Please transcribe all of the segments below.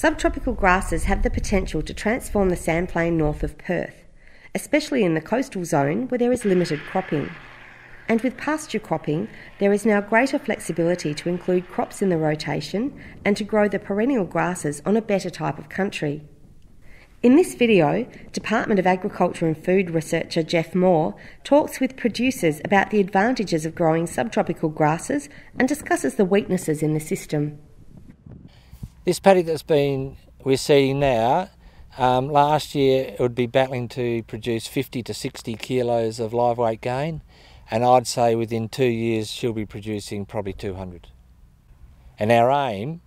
Subtropical grasses have the potential to transform the sandplain north of Perth, especially in the coastal zone where there is limited cropping. And with pasture cropping, there is now greater flexibility to include crops in the rotation and to grow the perennial grasses on a better type of country. In this video, Department of Agriculture and Food researcher Jeff Moore talks with producers about the advantages of growing subtropical grasses and discusses the weaknesses in the system. This paddock we're seeing now, last year it would be battling to produce 50 to 60 kilos of live weight gain, and I'd say within 2 years she'll be producing probably 200. And our aim,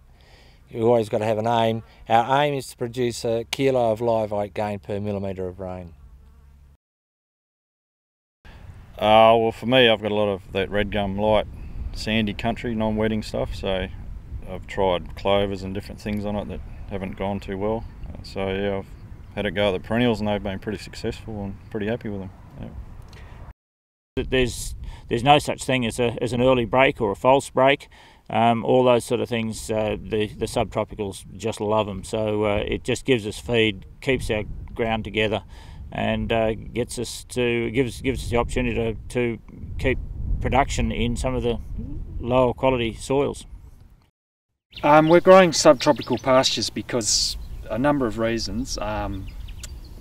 you've always got to have an aim, our aim is to produce a kilo of live weight gain per millimetre of rain. Well, for me, I've got a lot of that red gum light sandy country, non-wetting stuff, so I've tried clovers and different things on it that haven't gone too well. So yeah, I've had a go at the perennials and they've been pretty successful and pretty happy with them. Yeah. There's no such thing as an early break or a false break. All those sort of things, the subtropicals just love them. So it just gives us feed, keeps our ground together, and gives us the opportunity to keep production in some of the lower quality soils. We're growing subtropical pastures because a number of reasons.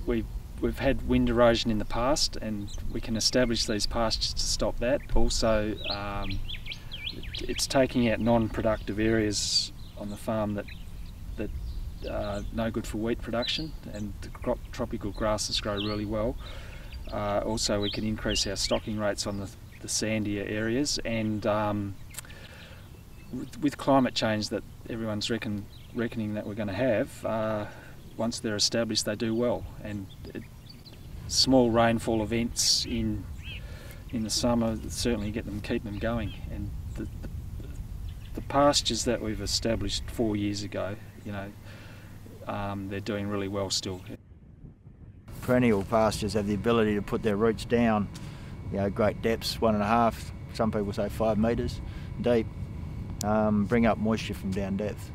We've had wind erosion in the past, and we can establish these pastures to stop that. Also, it's taking out non-productive areas on the farm that are no good for wheat production, and the tropical grasses grow really well. Also, we can increase our stocking rates on the sandier areas, and with climate change that everyone's reckoning that we're going to have, once they're established they do well, and small rainfall events in the summer certainly keep them going. And the pastures that we've established 4 years ago, they're doing really well still. Perennial pastures have the ability to put their roots down, great depths, 1.5, some people say 5 metres deep, bring up moisture from down depth,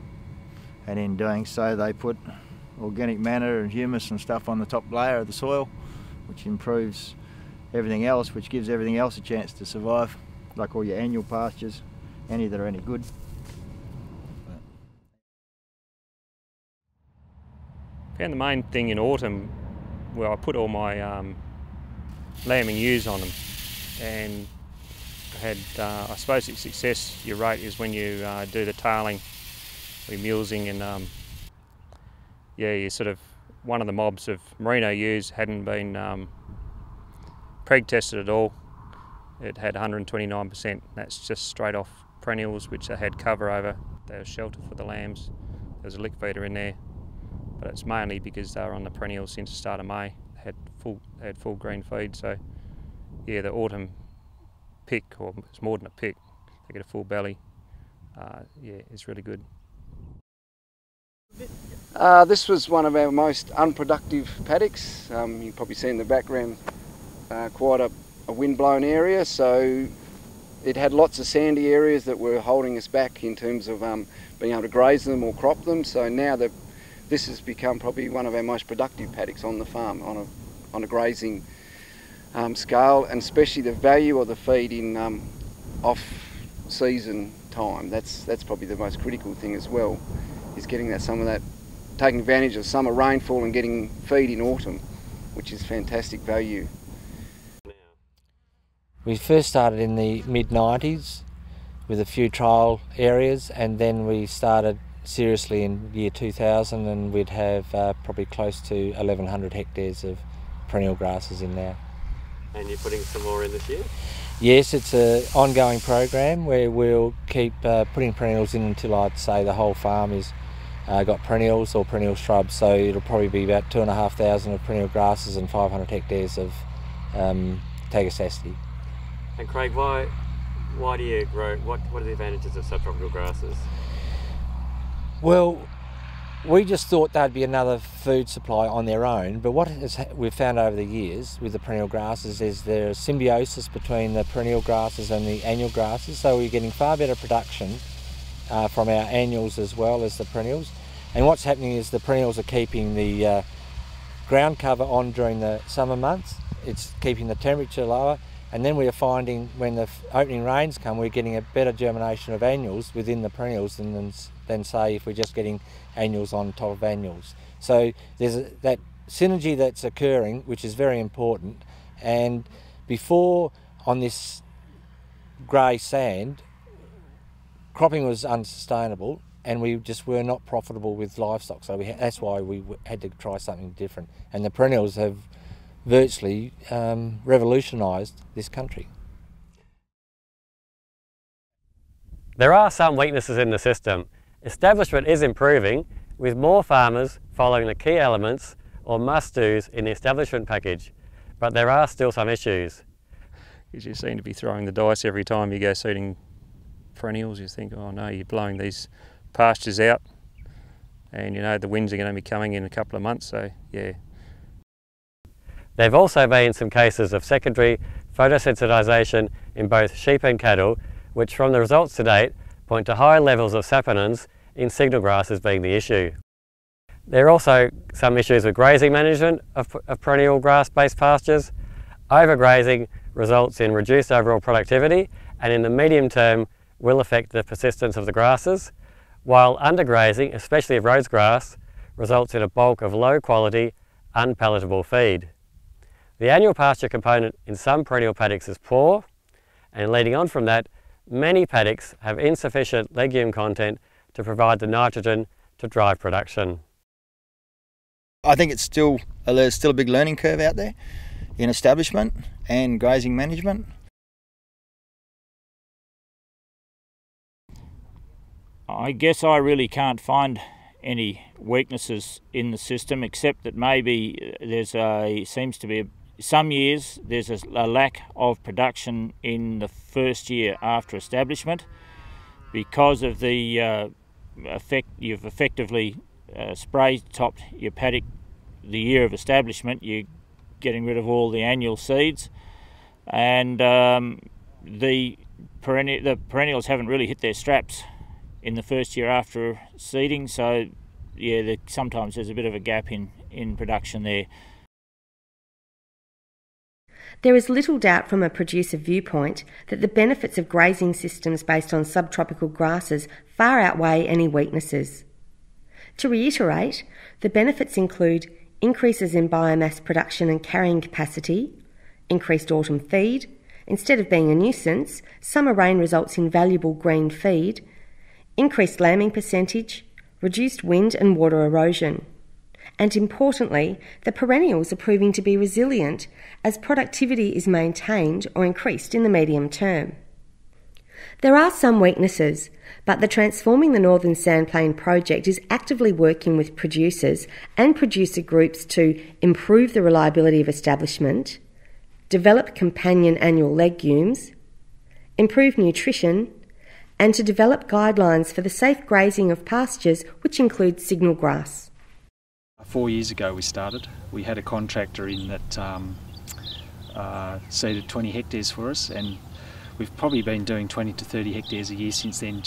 and in doing so they put organic matter and humus and stuff on the top layer of the soil, which improves everything else, which gives everything else a chance to survive, like all your annual pastures, any that are any good. I found the main thing in autumn where I put all my lambing ewes on them, and had, I suppose the success you rate is when you do the tailing, mulesing, and you sort of, one of the mobs of merino ewes hadn't been preg tested at all. It had 129%. That's just straight off perennials, which they had cover over. They were shelter for the lambs. There was a lick feeder in there, but it's mainly because they were on the perennials since the start of May. They had full green feed, so yeah, the autumn pick, or it's more than a pick, they get a full belly. It's really good. This was one of our most unproductive paddocks. You can probably see in the background quite a wind-blown area, so it had lots of sandy areas that were holding us back in terms of being able to graze them or crop them. So now this has become probably one of our most productive paddocks on the farm on a grazing scale, and especially the value of the feed in off-season time. That's probably the most critical thing as well, is getting taking advantage of summer rainfall and getting feed in autumn, which is fantastic value. We first started in the mid-90s with a few trial areas, and then we started seriously in year 2000, and we'd have probably close to 1,100 hectares of perennial grasses in now. And you're putting some more in this year? Yes, it's an ongoing program where we'll keep putting perennials in until I'd say the whole farm is got perennials or perennial shrubs, so it'll probably be about 2,500 of perennial grasses and 500 hectares of Tagasaceae. And Craig, why do you grow, what are the advantages of subtropical grasses? Well, we just thought they'd be another food supply on their own, but what we've found over the years with the perennial grasses is there's symbiosis between the perennial grasses and the annual grasses, so we're getting far better production from our annuals as well as the perennials. And what's happening is the perennials are keeping the ground cover on during the summer months. It's keeping the temperature lower, and then we are finding when the opening rains come, we're getting a better germination of annuals within the perennials than say if we're just getting annuals on top of annuals. So there's that synergy that's occurring, which is very important. And before, on this grey sand, cropping was unsustainable, and we just were not profitable with livestock, so that's why we had to try something different. And the perennials have virtually revolutionised this country. There are some weaknesses in the system. Establishment is improving, with more farmers following the key elements or must-dos in the establishment package, but there are still some issues. Because you seem to be throwing the dice every time you go seeding perennials. You think, oh no, you're blowing these pastures out, and you know the winds are going to be coming in a couple of months, so yeah. There have also been some cases of secondary photosensitization in both sheep and cattle, which from the results to date point to high levels of saponins in signal grasses being the issue. There are also some issues with grazing management of perennial grass-based pastures. Overgrazing results in reduced overall productivity, and in the medium term will affect the persistence of the grasses, while undergrazing, especially of Rhodes grass, results in a bulk of low quality, unpalatable feed. The annual pasture component in some perennial paddocks is poor, and leading on from that, many paddocks have insufficient legume content to provide the nitrogen to drive production. I think there's still a big learning curve out there in establishment and grazing management. I guess I really can't find any weaknesses in the system, except that maybe some years there's a lack of production in the first year after establishment because of the you've effectively spray topped your paddock the year of establishment. You're getting rid of all the annual seeds, and the perennials haven't really hit their straps in the first year after seeding, so yeah, sometimes there's a bit of a gap in production there. There is little doubt from a producer viewpoint that the benefits of grazing systems based on subtropical grasses far outweigh any weaknesses. To reiterate, the benefits include increases in biomass production and carrying capacity, increased autumn feed, instead of being a nuisance, summer rain results in valuable green feed, increased lambing percentage, reduced wind and water erosion. And importantly, the perennials are proving to be resilient as productivity is maintained or increased in the medium term. There are some weaknesses, but the Transforming the Northern Sandplain project is actively working with producers and producer groups to improve the reliability of establishment, develop companion annual legumes, improve nutrition, and to develop guidelines for the safe grazing of pastures, which include signal grass. 4 years ago we started. We had a contractor in that seeded 20 hectares for us, and we've probably been doing 20 to 30 hectares a year since then.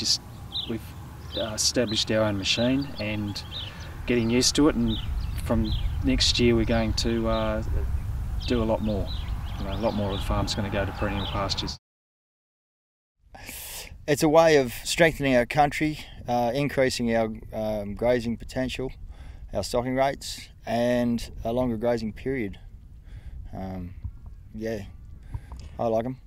We've established our own machine and getting used to it, and from next year we're going to do a lot more. A lot more of the farm's going to go to perennial pastures. It's a way of strengthening our country, increasing our grazing potential, our stocking rates, and a longer grazing period. Yeah, I like them.